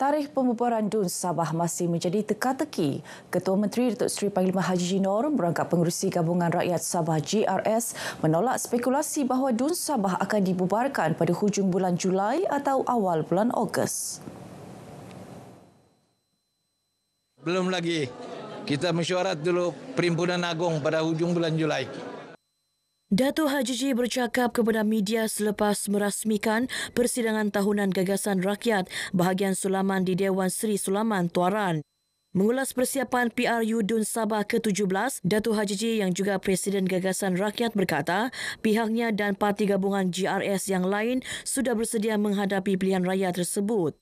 Tarikh pembubaran DUN Sabah masih menjadi teka-teki. Ketua Menteri Datuk Seri Panglima Haji Jinor merangkap pengerusi Gabungan Rakyat Sabah GRS menolak spekulasi bahawa DUN Sabah akan dibubarkan pada hujung bulan Julai atau awal bulan Ogos. Belum lagi. Kita mesyuarat dulu Perhimpunan Agong pada hujung bulan Julai. Datuk Haji Ji bercakap kepada media selepas merasmikan persidangan tahunan Gagasan Rakyat bahagian Sulaman di Dewan Seri Sulaman, Tuaran. Mengulas persiapan PRU DUN Sabah ke-17, Datuk Haji Ji yang juga Presiden Gagasan Rakyat berkata pihaknya dan parti gabungan GRS yang lain sudah bersedia menghadapi pilihan raya tersebut.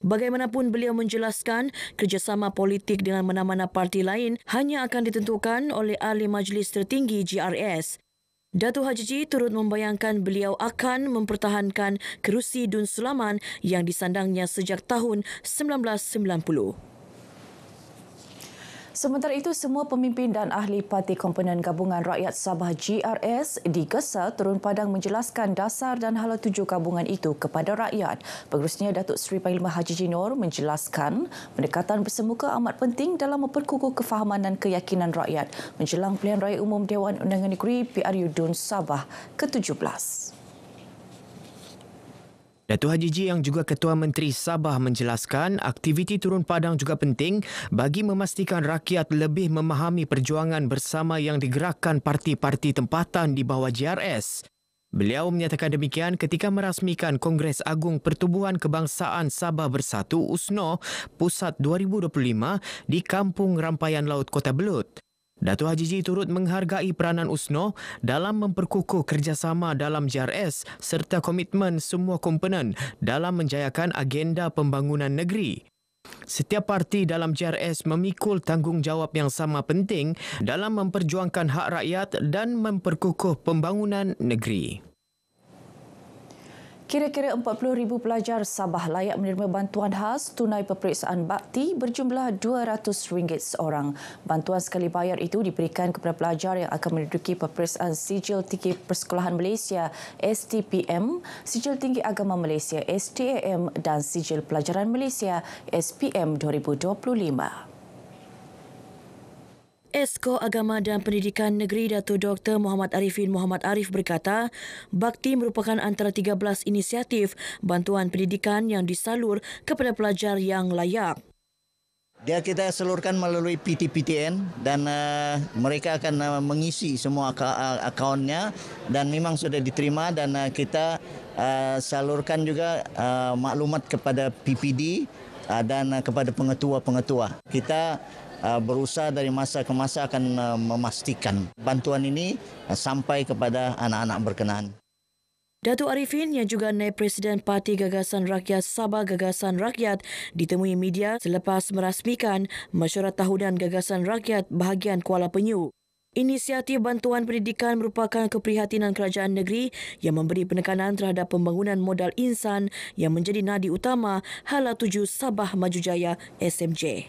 Bagaimanapun beliau menjelaskan kerjasama politik dengan mana-mana parti lain hanya akan ditentukan oleh Ahli Majlis Tertinggi GRS. Datuk Haji Ji turut membayangkan beliau akan mempertahankan kerusi DUN Sulaman yang disandangnya sejak tahun 1990. Sementara itu, semua pemimpin dan ahli parti komponen Gabungan Rakyat Sabah GRS digesa turun padang menjelaskan dasar dan hala tuju gabungan itu kepada rakyat. Pengerusnya Datuk Seri Panglima Haji Jinor menjelaskan pendekatan bersemuka amat penting dalam memperkukuh kefahaman dan keyakinan rakyat menjelang pilihan raya umum Dewan Undangan Negeri PRU DUN Sabah ke-17. Datuk Haji Ji yang juga Ketua Menteri Sabah menjelaskan aktiviti turun padang juga penting bagi memastikan rakyat lebih memahami perjuangan bersama yang digerakkan parti-parti tempatan di bawah GRS. Beliau menyatakan demikian ketika merasmikan Kongres Agung Pertubuhan Kebangsaan Sabah Bersatu USNO Pusat 2025 di Kampung Rampayan Laut Kota Belud. Datuk Haji Ji turut menghargai peranan USNO dalam memperkukuh kerjasama dalam GRS serta komitmen semua komponen dalam menjayakan agenda pembangunan negeri. Setiap parti dalam GRS memikul tanggungjawab yang sama penting dalam memperjuangkan hak rakyat dan memperkukuh pembangunan negeri. Kira-kira 40,000 pelajar Sabah layak menerima bantuan khas tunai peperiksaan bakti berjumlah RM200 seorang. Bantuan sekali bayar itu diberikan kepada pelajar yang akan menduduki peperiksaan Sijil Tinggi Persekolahan Malaysia STPM, Sijil Tinggi Agama Malaysia STAM dan Sijil Pelajaran Malaysia SPM 2025. Esko Agama dan Pendidikan Negeri Datuk Dr. Muhammad Arifin Muhammad Arif berkata, bakti merupakan antara 13 inisiatif bantuan pendidikan yang disalur kepada pelajar yang layak. Dia kita salurkan melalui PTPTN dan mereka akan mengisi semua akaunnya dan memang sudah diterima dan kita salurkan juga maklumat kepada PPD dan kepada pengetua-pengetua. Kita berusaha dari masa ke masa akan memastikan bantuan ini sampai kepada anak-anak berkenaan. Datuk Arifin yang juga naib Presiden Parti Gagasan Rakyat Sabah Gagasan Rakyat ditemui media selepas merasmikan mesyuarat tahunan Gagasan Rakyat bahagian Kuala Penyu. Inisiatif bantuan pendidikan merupakan keprihatinan kerajaan negeri yang memberi penekanan terhadap pembangunan modal insan yang menjadi nadi utama hala tuju Sabah Maju Jaya SMJ.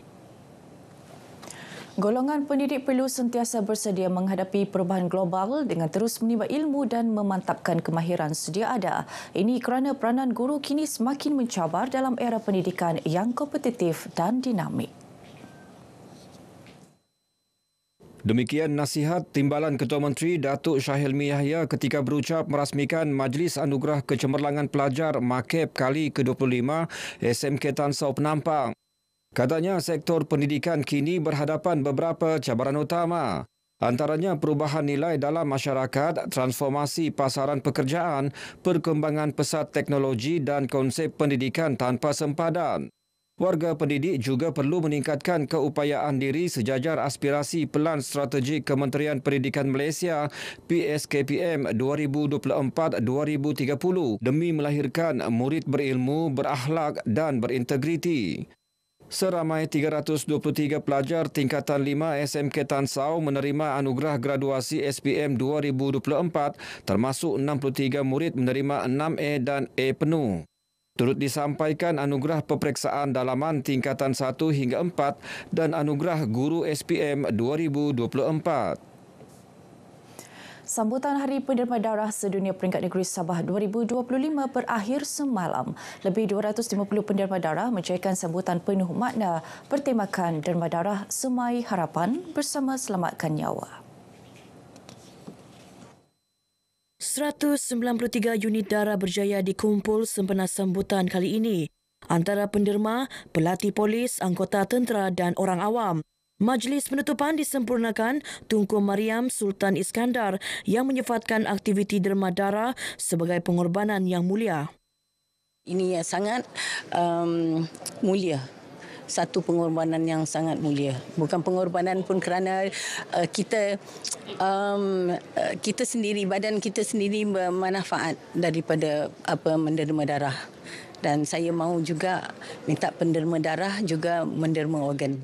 Golongan pendidik perlu sentiasa bersedia menghadapi perubahan global dengan terus menimba ilmu dan memantapkan kemahiran sedia ada. Ini kerana peranan guru kini semakin mencabar dalam era pendidikan yang kompetitif dan dinamik. Demikian nasihat Timbalan Ketua Menteri Datuk Syahilmi Yahya ketika berucap merasmikan Majlis Anugerah Kecemerlangan Pelajar MAKEP kali ke-25 SMK Tan Sao Penampang. Katanya sektor pendidikan kini berhadapan beberapa cabaran utama. Antaranya perubahan nilai dalam masyarakat, transformasi pasaran pekerjaan, perkembangan pesat teknologi dan konsep pendidikan tanpa sempadan. Warga pendidik juga perlu meningkatkan keupayaan diri sejajar aspirasi Pelan Strategik Kementerian Pendidikan Malaysia PSKPM 2024-2030 demi melahirkan murid berilmu, berakhlak dan berintegriti. Seramai 323 pelajar tingkatan 5 SMK Tan Sao menerima anugerah graduasi SPM 2024 termasuk 63 murid menerima 6A dan A penuh. Turut disampaikan anugerah peperiksaan dalaman tingkatan 1 hingga 4 dan anugerah guru SPM 2024. Sambutan Hari Penderma Darah Sedunia Peringkat Negeri Sabah 2025 berakhir semalam. Lebih 250 penderma darah mencairkan sambutan penuh makna bertemakan Derma Darah Semai Harapan bersama Selamatkan Nyawa. 193 unit darah berjaya dikumpul sempena sambutan kali ini antara penderma, pelatih polis, anggota tentera dan orang awam. Majlis penutupan disempurnakan Tunku Mariam Sultan Iskandar yang menyifatkan aktiviti derma darah sebagai pengorbanan yang mulia. Ini sangat mulia. Satu pengorbanan yang sangat mulia. Bukan pengorbanan pun kerana kita sendiri, badan kita sendiri bermanfaat daripada menderma darah. Dan saya mahu juga minta penderma darah juga menderma organ.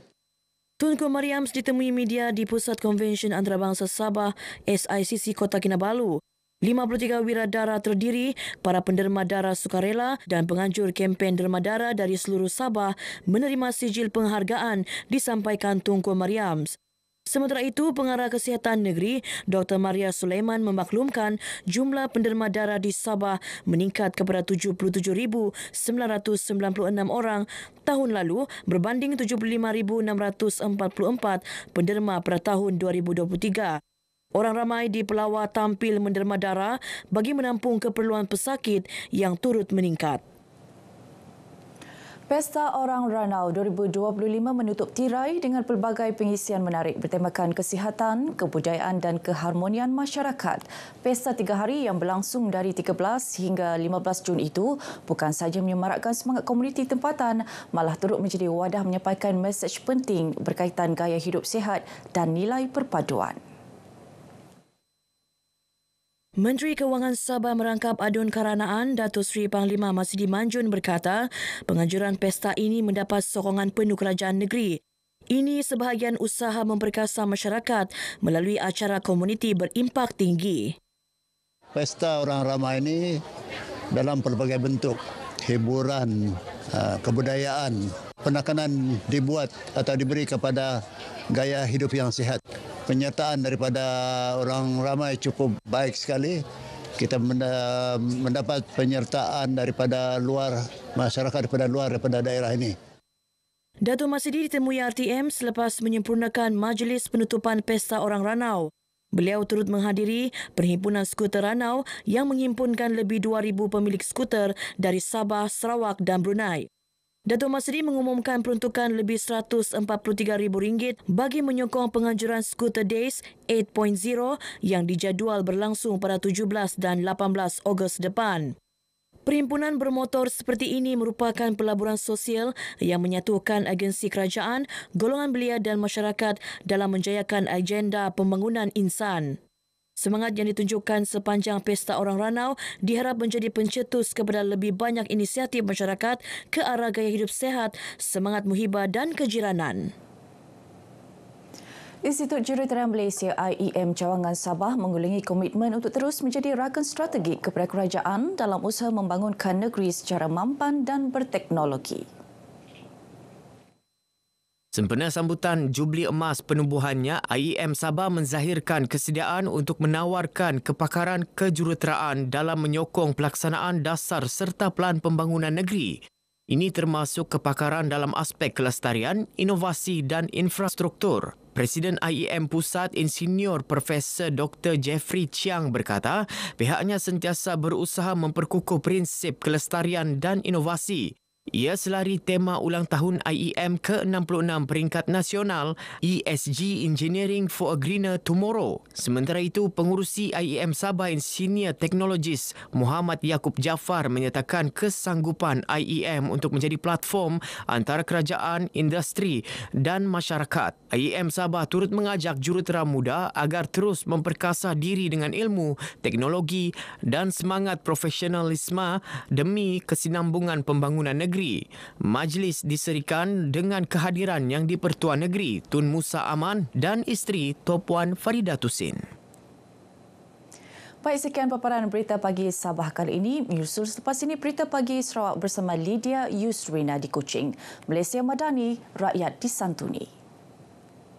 Tunku Mariam ditemui media di Pusat Konvensyen Antarabangsa Sabah SICC Kota Kinabalu. 53 wiradara terdiri para penderma darah sukarela dan penganjur kempen derma darah dari seluruh Sabah menerima sijil penghargaan disampaikan Tunku Mariam. Sementara itu, Pengarah Kesihatan Negeri Dr. Maria Sulaiman memaklumkan jumlah penderma darah di Sabah meningkat kepada 77,996 orang tahun lalu berbanding 75,644 penderma pada tahun 2023. Orang ramai di Pelawar tampil menderma darah bagi menampung keperluan pesakit yang turut meningkat. Pesta Orang Ranau 2025 menutup tirai dengan pelbagai pengisian menarik bertemakan kesihatan, kebudayaan dan keharmonian masyarakat. Pesta 3 hari yang berlangsung dari 13 hingga 15 Jun itu bukan sahaja menyemarakkan semangat komuniti tempatan, malah turut menjadi wadah menyampaikan mesej penting berkaitan gaya hidup sihat dan nilai perpaduan. Menteri Kewangan Sabah merangkap adun karanaan Datuk Seri Panglima Masidi Manjun berkata penganjuran pesta ini mendapat sokongan penuh kerajaan negeri. Ini sebahagian usaha memperkasa masyarakat melalui acara komuniti berimpak tinggi. Pesta Orang Ramai ini dalam pelbagai bentuk hiburan, kebudayaan, penekanan dibuat atau diberi kepada gaya hidup yang sihat. Penyertaan daripada orang ramai cukup baik sekali. Kita mendapat penyertaan daripada luar masyarakat, daripada daerah ini. Datuk Masidi ditemui RTM selepas menyempurnakan majlis penutupan Pesta Orang Ranau. Beliau turut menghadiri Perhimpunan Skuter Ranau yang menghimpunkan lebih 2,000 pemilik skuter dari Sabah, Sarawak dan Brunei. Datuk Masidi mengumumkan peruntukan lebih RM143,000 bagi menyokong penganjuran Scooter Days 8.0 yang dijadual berlangsung pada 17 dan 18 Ogos depan. Perhimpunan bermotor seperti ini merupakan pelaburan sosial yang menyatukan agensi kerajaan, golongan belia dan masyarakat dalam menjayakan agenda pembangunan insan. Semangat yang ditunjukkan sepanjang Pesta Orang Ranau diharap menjadi pencetus kepada lebih banyak inisiatif masyarakat ke arah gaya hidup sihat, semangat muhibah dan kejiranan. Institut Juruterang Malaysia IEM Cawangan Sabah mengulangi komitmen untuk terus menjadi rakan strategik kepada kerajaan dalam usaha membangunkan negeri secara mampan dan berteknologi. Sempena sambutan Jubli Emas penubuhannya, IEM Sabah menzahirkan kesediaan untuk menawarkan kepakaran kejuruteraan dalam menyokong pelaksanaan dasar serta pelan pembangunan negeri. Ini termasuk kepakaran dalam aspek kelestarian, inovasi dan infrastruktur. Presiden IEM Pusat Insinyur Profesor Dr. Jeffrey Chiang berkata, pihaknya sentiasa berusaha memperkukuh prinsip kelestarian dan inovasi. Ia selari tema ulang tahun IEM ke-66 peringkat nasional ESG Engineering for a Greener Tomorrow. Sementara itu, pengurusi IEM Sabah Senior Technologist Muhammad Yaakob Jaafar menyatakan kesanggupan IEM untuk menjadi platform antara kerajaan, industri dan masyarakat. IEM Sabah turut mengajak jurutera muda agar terus memperkasa diri dengan ilmu, teknologi dan semangat profesionalisme demi kesinambungan pembangunan negeri. Majlis diserikan dengan kehadiran Yang di-Pertuan Negeri Tun Musa Aman dan isteri Topuan Farida Tusin. Baik, sekian paparan berita pagi Sabah kali ini. Menyusul selepas ini berita pagi Sarawak bersama Lydia Yusrina di Kuching. Malaysia Madani, rakyat disantuni.